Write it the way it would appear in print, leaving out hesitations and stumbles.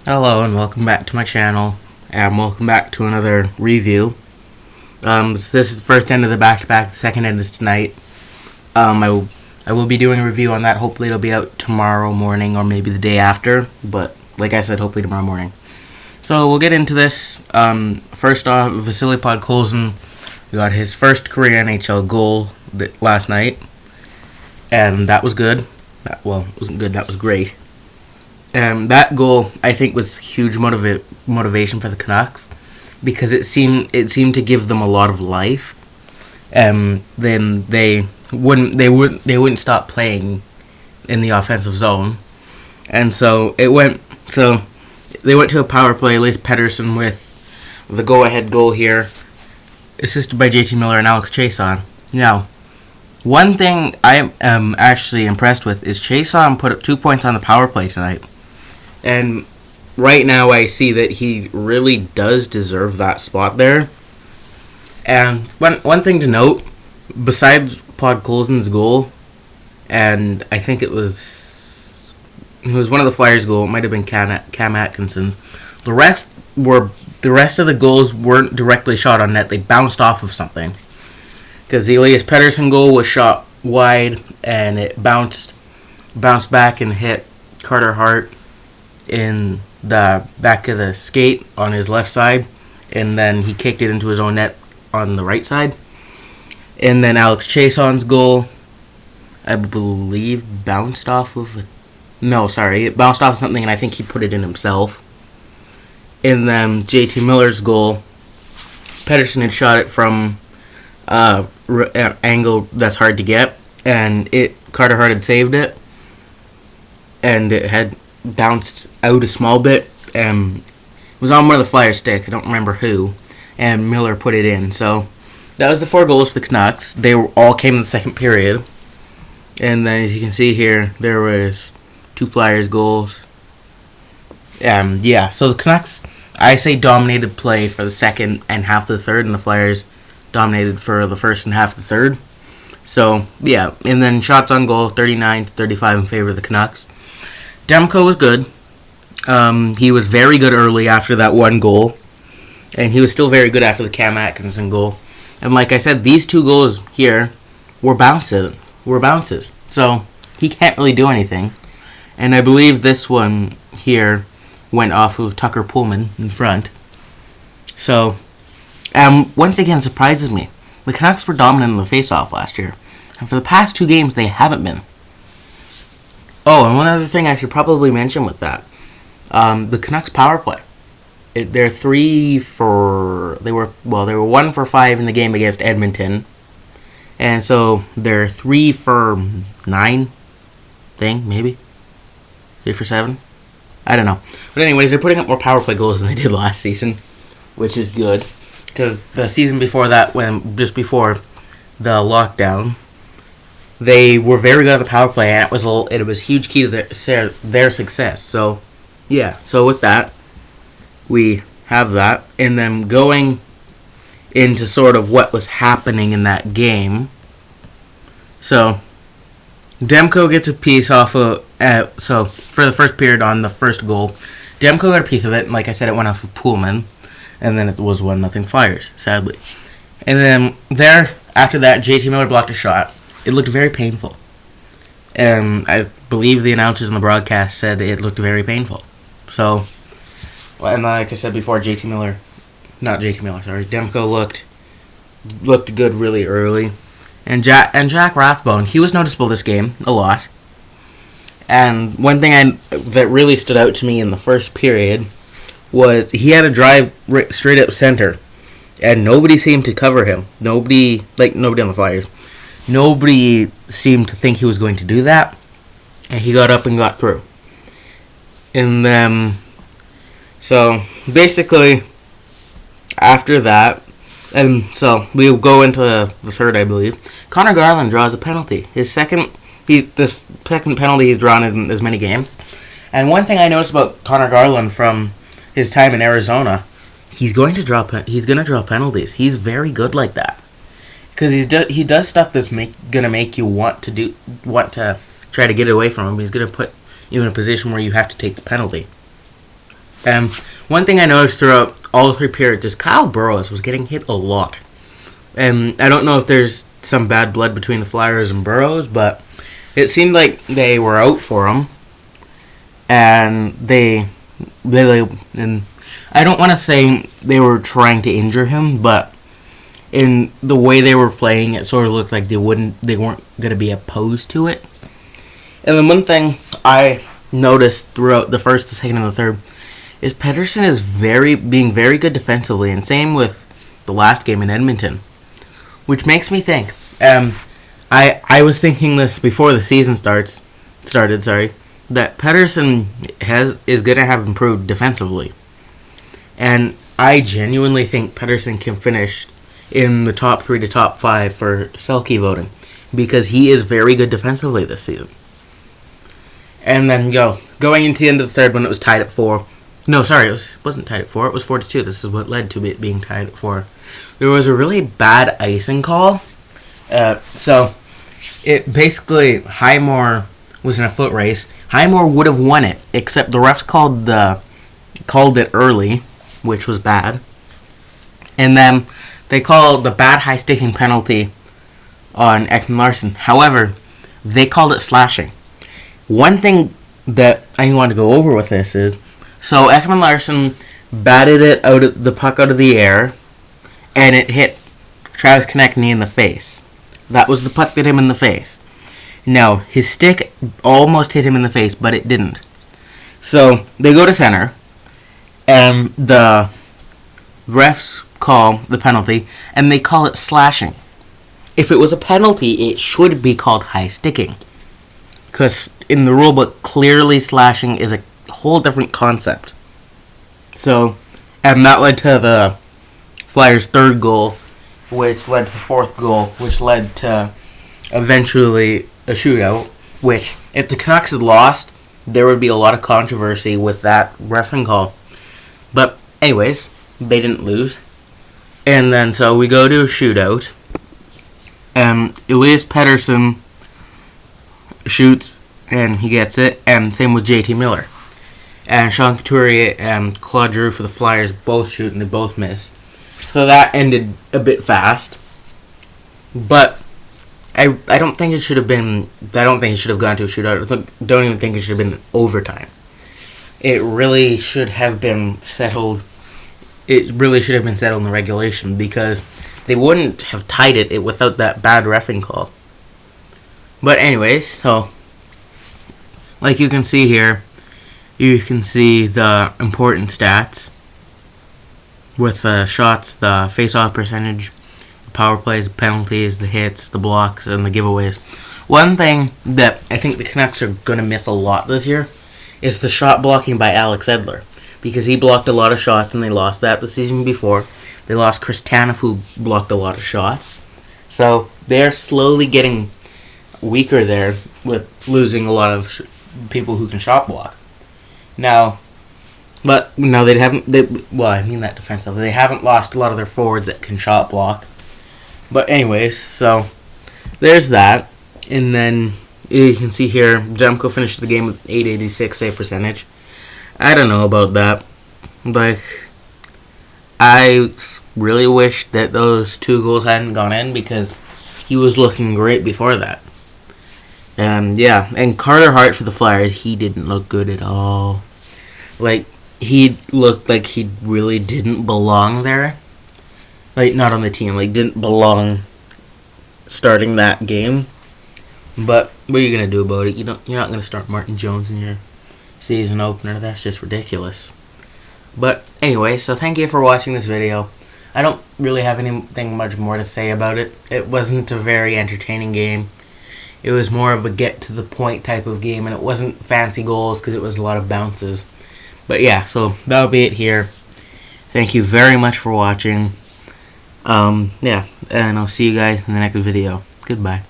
Hello and welcome back to my channel, and welcome back to another review. This is the first end of the back-to-back, the second end is tonight. I will be doing a review on that. Hopefully it'll be out tomorrow morning or maybe the day after, but like I said, hopefully tomorrow morning. So we'll get into this. First off, Vasily Podkolzin got his first career NHL goal last night, and that was good. It wasn't good, that was great. That goal, I think, was huge motivation for the Canucks because it seemed to give them a lot of life. Then they wouldn't stop playing in the offensive zone, and so they went to a power play. Elias Pettersson with the go-ahead goal here, assisted by JT Miller and Alex Chiasson. Now, one thing I am actually impressed with is Chiasson put up 2 points on the power play tonight. And right now I see that he really does deserve that spot there. And one thing to note, besides Podkolzin's goal, and I think it was one of the Flyers' goal, it might have been Cam Atkinson's. The rest of the goals weren't directly shot on net, they bounced off of something. Because the Elias Pettersson goal was shot wide and it bounced back and hit Carter Hart in the back of the skate on his left side, and then he kicked it into his own net on the right side. And then Alex Chiasson's goal, I believe, it bounced off of something, and I think he put it in himself. And then JT Miller's goal, Pettersson had shot it from an angle that's hard to get, and Carter Hart had saved it, and it had bounced out a small bit. It was on one of the Flyers' stick. I don't remember who, and Miller put it in. So that was the 4 goals for the Canucks. They all came in the second period, and then as you can see here, there was 2 Flyers goals. So the Canucks, I say, dominated play for the second and half of the third, and the Flyers dominated for the first and half of the third. So yeah, and then shots on goal, 39-35 in favor of the Canucks. Demko was good. He was very good early after that one goal, and he was still very good after the Cam Atkinson goal. And like I said, these 2 goals here were bounces. So he can't really do anything. And I believe this one here went off of Tucker Pullman in front. So, once again, surprises me. The Canucks were dominant in the face-off last year, and for the past 2 games, they haven't been. Oh, and one other thing I should probably mention with that. The Canucks power play. They were 1 for 5 in the game against Edmonton. And so they're 3 for 9, maybe? 3 for 7? I don't know. But anyways, they're putting up more power play goals than they did last season, which is good. Because the season before that, just before the lockdown, they were very good at the power play, and it was a huge key to their success. So, yeah. So with that, we have that, and then going into sort of what was happening in that game. So, Demko gets a piece off of. So for the first period on the first goal, Demko got a piece of it, and like I said, it went off of Pullman, and then it was 1-0 Flyers, sadly. And then after that, JT Miller blocked a shot. It looked very painful. I believe the announcers on the broadcast said it looked very painful. So, and like I said before, Demko looked good really early. And Jack Rathbone, he was noticeable this game a lot. And one thing that really stood out to me in the first period was he had a drive straight up center, and nobody seemed to cover him. Nobody on the Flyers. Nobody seemed to think he was going to do that, and he got up and got through. And then, so basically, after that, and so we'll go into the third, I believe. Connor Garland draws a penalty. The second penalty he's drawn in as many games. And one thing I noticed about Connor Garland from his time in Arizona, he's going to draw penalties. He's very good like that. Because he does stuff that's gonna make you want to try to get it away from him. He's gonna put you in a position where you have to take the penalty. One thing I noticed throughout all three periods is Kyle Burrows was getting hit a lot. And I don't know if there's some bad blood between the Flyers and Burrows, but it seemed like they were out for him. And and I don't want to say they were trying to injure him, but in the way they were playing, it sort of looked like they weren't going to be opposed to it. And then one thing I noticed throughout the first, the second, and the third is Pettersson is being very good defensively, and same with the last game in Edmonton, which makes me think. I was thinking this before the season started. That Pettersson is going to have improved defensively, and I genuinely think Pettersson can finish in the top 3 to top 5 for Selke voting, because he is very good defensively this season. And then going into the end of the third when it was tied at 4. No, sorry, it wasn't tied at 4. It was 4-2. This is what led to it being tied at 4. There was a really bad icing call. So it basically, Highmore was in a foot race. Highmore would have won it, except the refs called it early, which was bad. And then they called the bad high sticking penalty on Ekman-Larsson. However, they called it slashing. One thing that I want to go over with this is, so Ekman-Larsson batted the puck out of the air, and it hit Travis Konechny in the face. That was the puck that hit him in the face. Now, his stick almost hit him in the face, but it didn't. So, they go to center, and the refs call the penalty, and they call it slashing. If it was a penalty, it should be called high sticking, because in the rulebook, clearly slashing is a whole different concept. So, and that led to the Flyers' third goal, which led to the fourth goal, which led to eventually a shootout, which, if the Canucks had lost, there would be a lot of controversy with that refereeing call. But anyways, they didn't lose. And then, so we go to a shootout, and Elias Pettersson shoots, and he gets it, and same with JT Miller. And Sean Couturier and Claude Giroux for the Flyers both shoot, and they both miss. So that ended a bit fast. But I don't think it should have been. I don't think it should have gone to a shootout. I don't even think it should have been overtime. It really should have been settled. It really should have been settled in the regulation, because they wouldn't have tied it without that bad reffing call. But anyways, so like you can see here, you can see the important stats with the shots, the face-off percentage, the power plays, the penalties, the hits, the blocks, and the giveaways. One thing that I think the Canucks are going to miss a lot this year is the shot blocking by Alex Edler, because he blocked a lot of shots, and they lost that the season before. They lost Chris Tanev, who blocked a lot of shots. So they're slowly getting weaker there with losing a lot of people who can shot block. Now, but no, they haven't. I mean that defensively. They haven't lost a lot of their forwards that can shot block. But anyways, so there's that, and then you can see here, Demko finished the game with 886 save percentage. I don't know about that. Like, I really wish that those 2 goals hadn't gone in, because he was looking great before that. And yeah, and Carter Hart for the Flyers, he didn't look good at all. Like, he looked like he really didn't belong there. Like, not on the team, like, didn't belong starting that game. But what are you going to do about it? You're not going to start Martin Jones in your season opener. That's just ridiculous. But anyway, so thank you for watching this video. I don't really have anything much more to say about it. It wasn't a very entertaining game. It was more of a get-to-the-point type of game, and it wasn't fancy goals because it was a lot of bounces. But yeah, so that'll be it here. Thank you very much for watching. Yeah, and I'll see you guys in the next video. Goodbye.